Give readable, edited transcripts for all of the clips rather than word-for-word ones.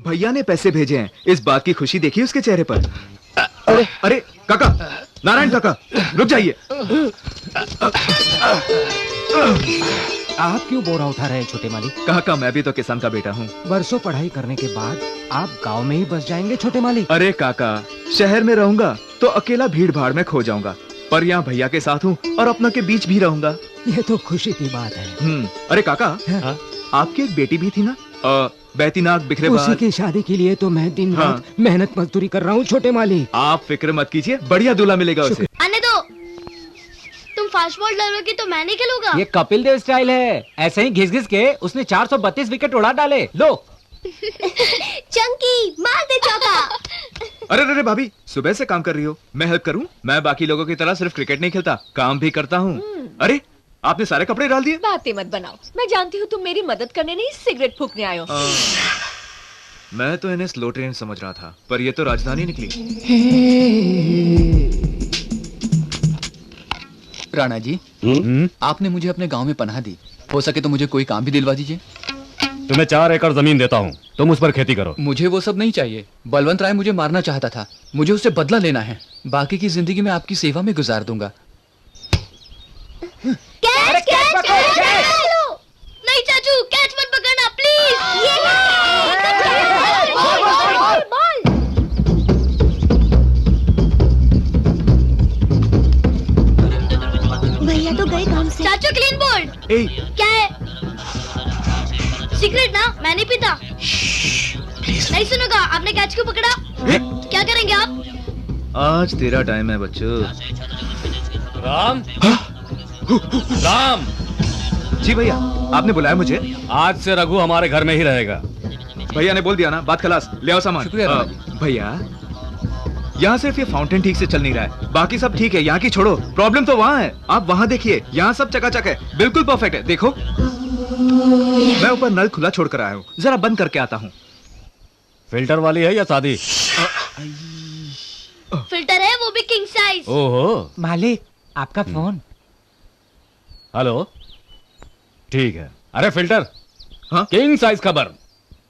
भैया ने पैसे भेजे हैं, इस बात की खुशी देखिए उसके चेहरे पर। अरे काका, नारायण काका, रुक जाइए। आप क्यों बोरा उठा रहे हैं छोटे मालिक? काका, मैं भी तो किसान का बेटा हूँ। बरसों पढ़ाई करने के बाद आप गांव में ही बस जाएंगे छोटे मालिक? अरे काका, शहर में रहूंगा तो अकेला भीड़ भाड़ में खो जाऊंगा, पर यहाँ भैया के साथ हूँ और अपनों के बीच भी रहूंगा। ये तो खुशी की बात है। अरे काका, आपकी एक बेटी भी थी ना, बैतीनाक बिखरे बाल। उसी की शादी के लिए तो मैं दिन रात मेहनत मजदूरी कर रहा हूँ छोटे मालिक। आप फिक्र मत कीजिए, बढ़िया दूल्हा मिलेगा उसे। आने दो, तुम फास्ट बॉल डालोगे तो मैं नहीं खेलूंगा। ये कपिल देव स्टाइल है, ऐसे ही घिस घिस के उसने 432 विकेट उड़ा डाले। लो चंकी, मार दे चौका। अरे भाभी, सुबह से काम कर रही हो, मैं हेल्प करूं? मैं बाकी लोगों की तरह सिर्फ क्रिकेट नहीं खेलता, काम भी करता हूँ। अरे आपने सारे कपड़े डाल दिए? बातें मत बनाओ, मैं जानती हूँ तुम मेरी मदद करने नहीं सिगरेट फूकने आए हो। मैं तो इन्हें स्लो ट्रेन समझ रहा था, पर ये तो राजधानी निकली। राणा जी, आपने मुझे अपने गांव में पनाह दी, हो सके तो मुझे कोई काम भी दिलवा दीजिए। तुम्हें 4 एकड़ जमीन देता हूँ, तुम उस पर खेती करो। मुझे वो सब नहीं चाहिए। बलवंत राय मुझे मारना चाहता था, मुझे उससे बदला लेना है। बाकी की जिंदगी में आपकी सेवा में गुजार दूंगा। Catch, catch, catch. नहीं चाचू, कैच मत पकड़ना प्लीज। भैया तो गए काम से। चाचू क्लीन बोल्ड। क्या है? सिगरेट ना, मैं नहीं पीता। नहीं सुनोगा, आपने कैच क्यों पकड़ा? क्या करेंगे आप? आज तेरा टाइम है बच्चों। राम, राम। जी भैया, आपने बुलाया मुझे? आज से रघु हमारे घर में ही रहेगा। भैया ने बोल दिया ना, बात खलास। ले आओ सामान। भैया, यहाँ सिर्फ ये फाउंटेन ठीक से चल नहीं रहा है, बाकी सब ठीक है। यहाँ की छोड़ो, प्रॉब्लम तो वहाँ है। आप वहाँ देखिए, यहाँ सब चकाचक है, बिल्कुल परफेक्ट है। देखो, मैं ऊपर नल खुला छोड़कर आया हूँ, जरा बंद करके आता हूँ। फिल्टर वाली है या सादी? फिल्टर है, वो भी किंग साइज। ओहो मालिक, आपका फोन। हेलो, ठीक है। अरे फिल्टर, हाँ? किंग साइज खबर।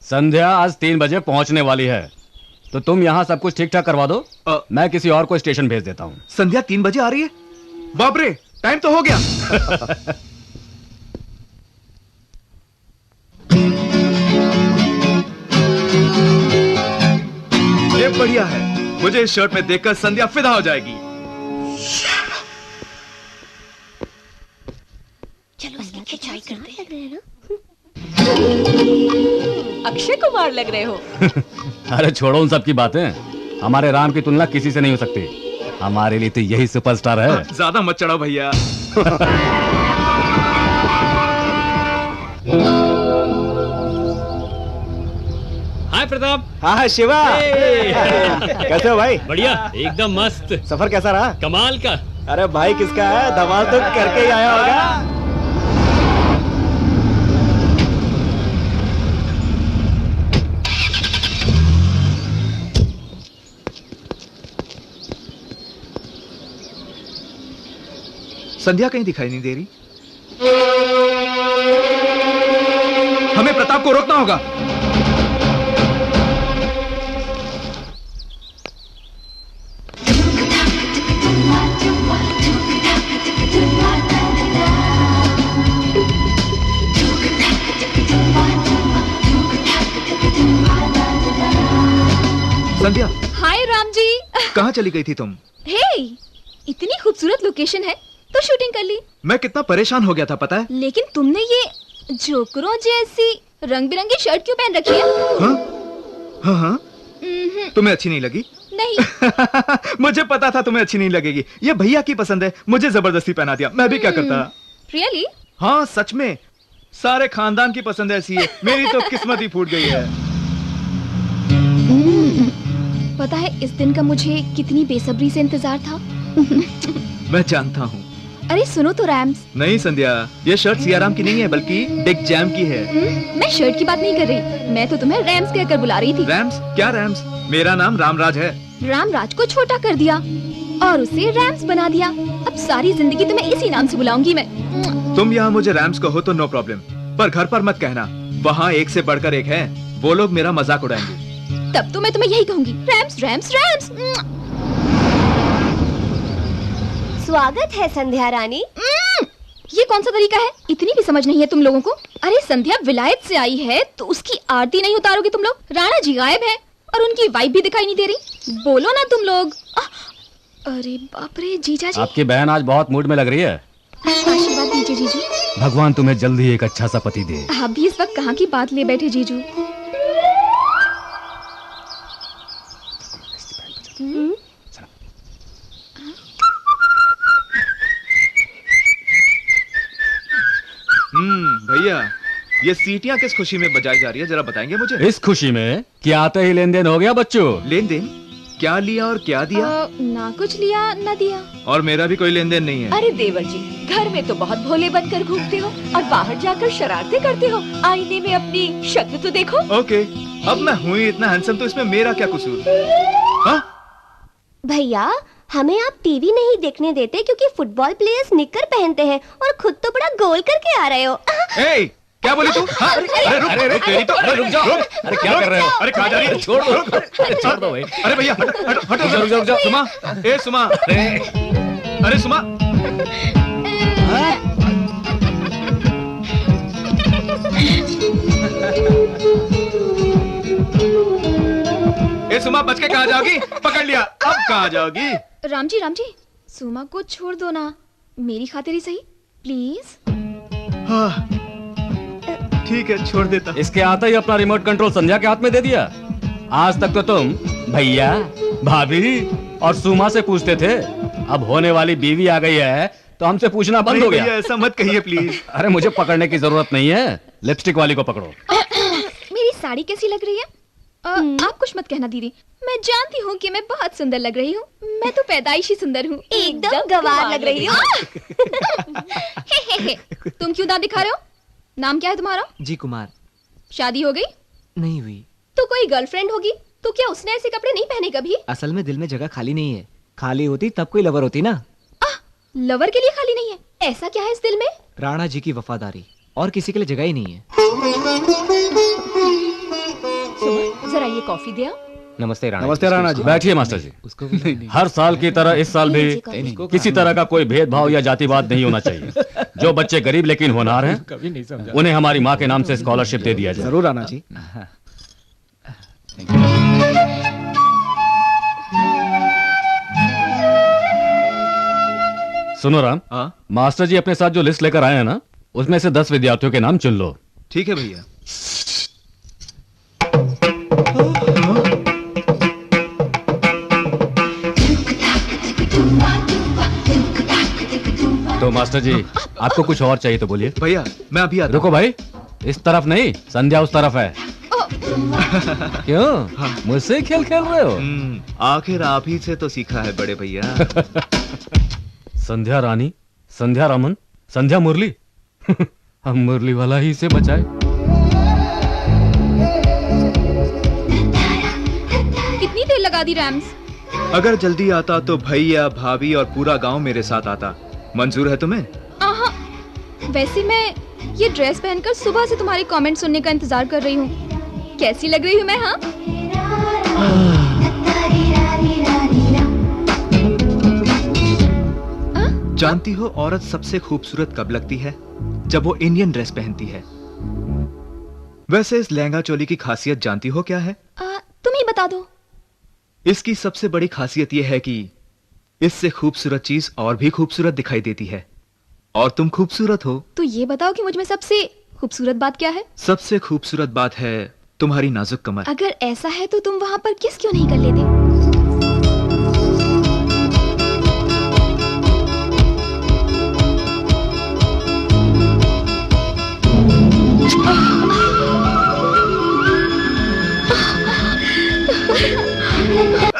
संध्या आज 3 बजे पहुंचने वाली है, तो तुम यहाँ सब कुछ ठीक ठाक करवा दो। मैं किसी और को स्टेशन भेज देता हूँ। संध्या 3 बजे आ रही है? बाप रे, टाइम तो हो गया। ये बढ़िया है, मुझे इस शर्ट में देखकर संध्या फिदा हो जाएगी। चलो इसकी खिंचाई करते हैं। अक्षय कुमार लग रहे हो। अरे छोड़ो उन सब की बातें, हमारे राम की तुलना किसी से नहीं हो सकती। हमारे लिए तो यही सुपरस्टार है। ज्यादा मत चढ़ाओ भैया। हाय प्रताप। हाँ शिवा, कैसे हो भाई? बढ़िया, एकदम मस्त। सफर कैसा रहा? कमाल का। अरे भाई किसका है? धमाल तो करके ही आया होगा। संध्या कहीं दिखाई नहीं दे रही। हमें प्रताप को रोकना होगा। संध्या। हाय राम जी। कहाँ चली गई थी तुम? हे, इतनी खूबसूरत लोकेशन है तो शूटिंग कर ली। मैं कितना परेशान हो गया था पता है? लेकिन तुमने ये जोकरों जैसी रंग बिरंगी शर्ट क्यों पहन रखी है? हाँ हाँ, तुम्हें अच्छी नहीं लगी? नहीं। मुझे पता था तुम्हें अच्छी नहीं लगेगी। ये भैया की पसंद है, मुझे जबरदस्ती पहना दिया। मैं भी क्या करता। रियली? हाँ सच में, सारे खानदान की पसंद ऐसी है, मेरी तो किस्मत ही फूट गई है। पता है इस दिन का मुझे कितनी बेसब्री से इंतजार था। मैं जानता हूँ। अरे सुनो तो रैम्स। नहीं संध्या, ये शर्ट सियाराम की नहीं है बल्कि डिक जैम की है। मैं शर्ट की बात नहीं कर रही, मैं तो तुम्हें रैम्स कहकर बुला रही थी। रैम्स? क्या रैम्स? मेरा नाम रामराज है। रामराज को छोटा कर दिया और उसे रैम्स बना दिया। अब सारी जिंदगी तुम्हें इसी नाम से बुलाऊंगी मैं। तुम यहाँ मुझे रैम्स कहो तो नो प्रॉब्लम, पर घर पर मत कहना, वहाँ एक से बढ़कर एक है, वो लोग मेरा मजाक उड़ाएंगे। तब तो मैं तुम्हें यही कहूंगी, रैम्स रैम्स रैम्स। स्वागत है संध्या रानी। ये कौन सा तरीका है? इतनी भी समझ नहीं है तुम लोगों को। अरे संध्या विलायत से आई है तो उसकी आरती नहीं उतारोगे तुम लोग? राणा जी गायब है और उनकी वाइफ भी दिखाई नहीं दे रही। बोलो ना तुम लोग। अरे बाप रे जीजा जी। आपकी बहन आज बहुत मूड में लग रही है। आशीर्वाद दीजिए जीजू। भगवान तुम्हें जल्दी एक अच्छा सा पति दे। आप भी इस वक्त कहाँ की बात ले बैठे जीजू। भैया ये सीटियाँ किस खुशी में बजाई जा रही है, जरा बताएंगे मुझे? इस खुशी में कि आते ही लेन देन हो गया बच्चों। लेन देन? क्या लिया और क्या दिया? ना कुछ लिया ना दिया। और मेरा भी कोई लेन देन नहीं है। अरे देवर जी, घर में तो बहुत भोले बनकर घूमते हो और बाहर जाकर शरारतें करते हो। आईने में अपनी शक्ल तो देखो। ओके, अब मैं हूँ ही इतना हैंडसम तो इसमें मेरा क्या कसूर? हाँ? भैया हमें आप टीवी नहीं देखने देते क्योंकि फुटबॉल प्लेयर्स निकर पहनते हैं और खुद तो बड़ा गोल करके आ रहे हो। ए, क्या बोली तू? हाँ? अरे रुक तेरी तो। अरे रुक जाओ। अरे क्या कर रहे हो? अरे कहाँ जा रही है? छोड़ दो। छोड़ दो भाई। अरे भैया हटो रुक जाओ। सुमा, ए सुमा, अरे सुमा। ए सुमा, बच के कहाँ जाओगी? पकड़ लिया, अब कहाँ जाओगी? राम जी सुमा को छोड़ दो ना, मेरी खातिर ही सही, प्लीज। हाँ ठीक है, छोड़ देता। इसके आते ही अपना रिमोट कंट्रोल संध्या के हाथ में दे दिया। आज तक तो तुम भैया, भाभी और सुमा से पूछते थे, अब होने वाली बीवी आ गई है तो हमसे पूछना बंद हो गया। ऐसा मत कहिए प्लीज। अरे मुझे पकड़ने की जरूरत नहीं है, लिपस्टिक वाली को पकड़ो। मेरी साड़ी कैसी लग रही है? आप कुछ मत कहना दीदी, मैं जानती हूँ कि मैं बहुत सुंदर लग रही हूँ। मैं तो पैदाइशी सुंदर हूँ। एकदम गवार लग रही हो। तुम क्यों दांत दिखा रहे हो? नाम क्या है तुम्हारा? जी कुमार। शादी हो गई? नहीं हुई। तो कोई गर्लफ्रेंड होगी, तो क्या उसने ऐसे कपड़े नहीं पहने कभी? असल में दिल में जगह खाली नहीं है, खाली होती तब कोई लवर होती ना। लवर के लिए खाली नहीं है? ऐसा क्या है इस दिल में? राणा जी की वफादारी, और किसी के लिए जगह ही नहीं है। जरा ये कॉफी दिया। नमस्ते राणा। नमस्ते राणा जी। बैठिए मास्टर जी। उसको भी नहीं। हर साल की तरह इस साल भी किसी तरह का कोई भेदभाव या जातिवाद नहीं होना चाहिए। जो बच्चे गरीब लेकिन होनहार हैं, उन्हें हमारी माँ के नाम से स्कॉलरशिप दे दिया जाए। जरूर राणा जी। सुनो राम, मास्टर जी अपने साथ जो लिस्ट लेकर आए हैं ना, उसमें से 10 विद्यार्थियों के नाम चुन लो। ठीक है भैया। तो मास्टर जी आपको कुछ और चाहिए तो बोलिए। भैया मैं अभी आता। रुको भाई, इस तरफ नहीं, संध्या उस तरफ है। क्यों मुझसे खेल खेल रहे हो? आखिर आप ही से तो सीखा है बड़े भैया। संध्या रानी, संध्या रमन, संध्या मुरली। हम मुरली वाला ही से बचाए। कितनी देर लगा दी रैम्स? अगर जल्दी आता तो भैया, भाभी और पूरा गांव मेरे साथ आता। मंजूर है तुम्हें? वैसे मैं ये ड्रेस पहनकर सुबह से तुम्हारे कमेंट सुनने का इंतजार कर रही हूँ। कैसी लग रही हूँ मैं? हाँ जानती हो औरत सबसे खूबसूरत कब लगती है? जब वो इंडियन ड्रेस पहनती है। वैसे इस लहंगा चोली की खासियत जानती हो क्या है? तुम ही बता दो। इसकी सबसे बड़ी खासियत यह है कि इससे खूबसूरत चीज और भी खूबसूरत दिखाई देती है, और तुम खूबसूरत हो। तो ये बताओ कि मुझ में सबसे खूबसूरत बात क्या है? सबसे खूबसूरत बात है तुम्हारी नाजुक कमर। अगर ऐसा है तो तुम वहां पर किस क्यों नहीं कर लेते?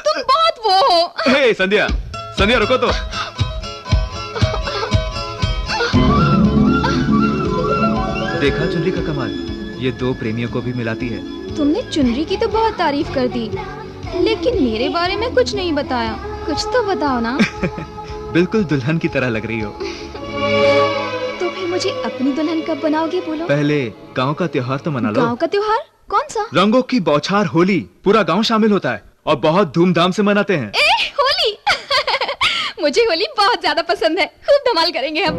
तुम बहुत वो हो। हे संध्या, संध्या रुको तो। देखा चुनरी का कमाल, ये दो प्रेमियों को भी मिलाती है। तुमने चुनरी की तो बहुत तारीफ कर दी, लेकिन मेरे बारे में कुछ नहीं बताया। कुछ तो बताओ ना। बिल्कुल दुल्हन की तरह लग रही हो। तो फिर मुझे अपनी दुल्हन कब बनाओगे बोलो? पहले गांव का त्योहार तो मना लो। गांव का त्योहार? कौन सा? रंगों की बौछार होली पूरा गांव शामिल होता है और बहुत धूमधाम से मनाते हैं। होली मुझे होली बहुत ज्यादा पसंद है, खूब धमाल करेंगे हम।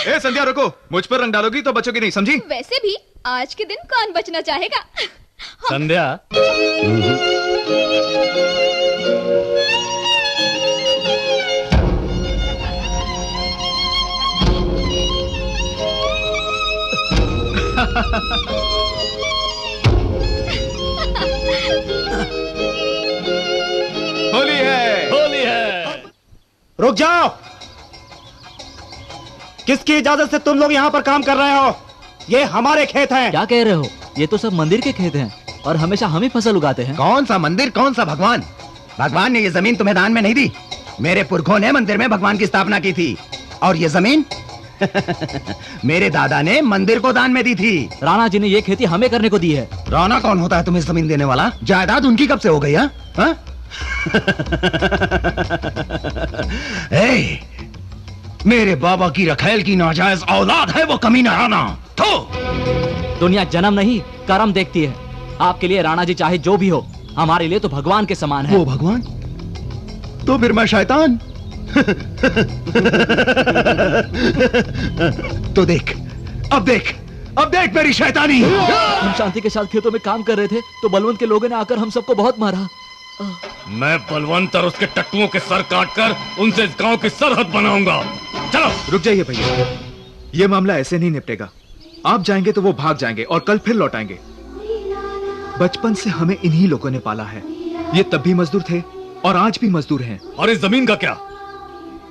ए संध्या रुको, मुझ पर रंग डालोगी तो बचोगी नहीं, समझी? वैसे भी आज के दिन कौन बचना चाहेगा? संध्या होली है, होली है। रुक जाओ। किसकी इजाजत से तुम लोग यहाँ पर काम कर रहे हो? ये हमारे खेत हैं। क्या कह रहे हो? ये तो सब मंदिर के खेत हैं और हमेशा हम ही फसल उगाते हैं। कौन सा मंदिर, कौन सा भगवान? भगवान ने ये जमीन तुम्हें दान में नहीं दी। मेरे पुरखों ने मंदिर में भगवान की स्थापना की थी और ये जमीन मेरे दादा ने मंदिर को दान में दी थी। राणा जी ने ये खेती हमें करने को दी है। राणा कौन होता है तुम्हें जमीन देने वाला? जायदाद उनकी कब से हो गई? हाँ? मेरे बाबा की रखेल की नाजायज औलाद है वो कमीना राणा। तो दुनिया जन्म नहीं कर्म देखती है। आपके लिए राणा जी चाहे जो भी हो, हमारे लिए तो भगवान के समान है। वो भगवान? तो फिर मैं शैतान? तो देख, अब देख मेरी शैतानी। हम शांति के साथ खेतों में काम कर रहे थे तो बलवंत के लोगों ने आकर हम सबको बहुत मारा। मैं बलवंत और उसके टट्टुओं के सर काटकर उनसे इस गांव की सरहद बनाऊंगा। चलो। रुक जाइए भैया, ये मामला ऐसे नहीं निपटेगा। आप जाएंगे तो वो भाग जाएंगे और कल फिर लौट आएंगे। बचपन से हमें इन्हीं लोगों ने पाला है। ये तब भी मजदूर थे और आज भी मजदूर हैं। और इस जमीन का क्या?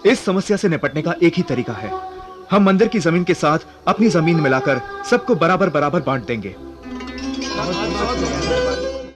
इस समस्या से निपटने का एक ही तरीका है। हम मंदिर की जमीन के साथ अपनी जमीन मिलाकर सबको बराबर बराबर बांट देंगे।